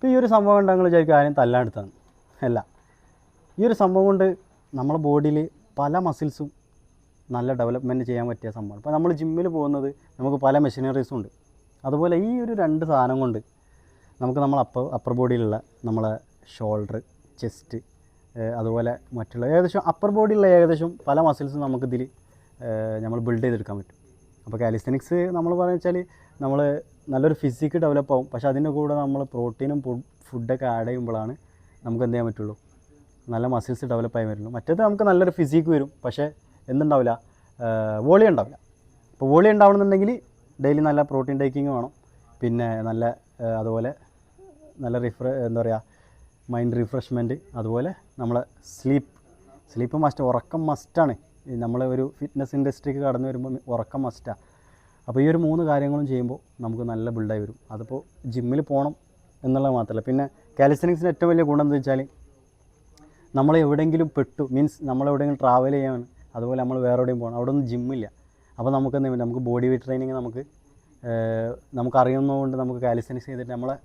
ഇപ്പോൾ ഈ ഒരു സംഭവം കൊണ്ട് ഞങ്ങൾ വിചാരിക്കും ആരും തല്ലാടുത്താണ് അല്ല. ഈ ഒരു സംഭവം കൊണ്ട് നമ്മളെ ബോഡിയിൽ പല മസിൽസും നല്ല ഡെവലപ്മെൻറ്റ് ചെയ്യാൻ പറ്റിയ സംഭവമാണ്. ഇപ്പോൾ നമ്മൾ ജിമ്മിൽ പോകുന്നത് നമുക്ക് പല മെഷീനറീസും ഉണ്ട്. അതുപോലെ ഈ ഒരു 2 സാധനം കൊണ്ട് നമുക്ക് നമ്മൾ അപ്പർ ബോഡിയിലുള്ള നമ്മളെ ഷോൾഡർ, ചെസ്റ്റ്, അതുപോലെ മറ്റുള്ള ഏകദേശം അപ്പർ ബോഡിയിലുള്ള ഏകദേശം പല മസിൽസും നമുക്കിതിൽ നമ്മൾ ബിൽഡ് ചെയ്തെടുക്കാൻ പറ്റും. അപ്പോൾ കാലിസ്തനിക്സ് നമ്മൾ പറയുക വെച്ചാൽ നമ്മൾ നല്ലൊരു ഫിസിക്ക് ഡെവലപ്പ് ആവും. പക്ഷേ അതിൻ്റെ കൂടെ നമ്മൾ പ്രോട്ടീനും ഫുഡൊക്കെ ആഡ് ചെയ്യുമ്പോഴാണ് നമുക്ക് എന്ത് ചെയ്യാൻ പറ്റുള്ളൂ, നല്ല മസിൽസ് ഡെവലപ്പായി വരുള്ളൂ. മറ്റേത് നമുക്ക് നല്ലൊരു ഫിസിക്ക് വരും, പക്ഷേ എന്തുണ്ടാവില്ല, വോളിയം ഉണ്ടാവില്ല. അപ്പോൾ വോളിയം ഉണ്ടാവണമെന്നുണ്ടെങ്കിൽ ഡെയിലി നല്ല പ്രോട്ടീൻ ടേക്കിങ് വേണം. പിന്നെ നല്ല അതുപോലെ നല്ല എന്താ പറയുക, മൈൻഡ് റിഫ്രഷ്മെൻറ്റ്, അതുപോലെ നമ്മളെ സ്ലീപ്പ് മസ്റ്റ്, ഉറക്കം മസ്റ്റാണ്. നമ്മൾ ഒരു ഫിറ്റ്നസ് ഇൻഡസ്ട്രിക്ക് കടന്നു വരുമ്പോൾ ഉറക്കം മസ്റ്റാണ്. അപ്പോൾ ഈ ഒരു 3 കാര്യങ്ങളും ചെയ്യുമ്പോൾ നമുക്ക് നല്ല ബിൽഡായി വരും. അതിപ്പോൾ ജിമ്മിൽ പോകണം എന്നുള്ളത് മാത്രമല്ല, പിന്നെ കാലിസ്തനിക്സിന് ഏറ്റവും വലിയ ഗുണം എന്താ വെച്ചാൽ നമ്മൾ എവിടെയെങ്കിലും പെട്ടു, മീൻസ് നമ്മളെവിടെയെങ്കിലും ട്രാവൽ ചെയ്യാൻ, അതുപോലെ നമ്മൾ വേറെ എവിടെയും പോകണം, അവിടെ ഒന്നും ജിമ്മില്ല. അപ്പോൾ നമുക്ക് എന്ത് ചെയ്യും, നമുക്ക് ബോഡി വെയ്റ്റ് ട്രെയിനിങ് നമുക്കറിയുന്നതുകൊണ്ട് നമുക്ക് കാലിസ്തനിക്സ് ചെയ്തിട്ട് നമ്മളെ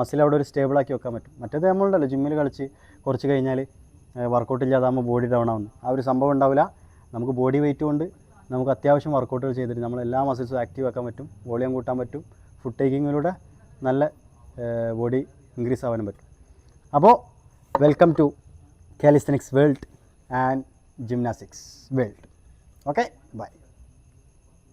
മസിൽ അവിടെ ഒരു സ്റ്റേബിളാക്കി വെക്കാൻ പറ്റും. മറ്റേത് നമ്മളുണ്ടല്ലോ ജിമ്മിൽ കളിച്ച് കുറച്ച് കഴിഞ്ഞാൽ വർക്കൗട്ട് ഇല്ലാതാകുമ്പോൾ ബോഡി ഡൗൺ ആവുന്നു, ആ ഒരു സംഭവം ഉണ്ടാവില്ല. നമുക്ക് ബോഡി വെയ്റ്റ് കൊണ്ട് നമുക്ക് അത്യാവശ്യം വർക്കൗട്ടുകൾ ചെയ്തിട്ട് നമ്മളെല്ലാ മസിൽസും ആക്റ്റീവ് ആക്കാൻ പറ്റും, വോളിയം കൂട്ടാൻ പറ്റും, ഫുഡ് ടേക്കിങ്ങിലൂടെ നല്ല ബോഡി ഇൻക്രീസ് ആവാനും പറ്റും. അപ്പോൾ welcome to calisthenics world and gymnastics world. Okay, by.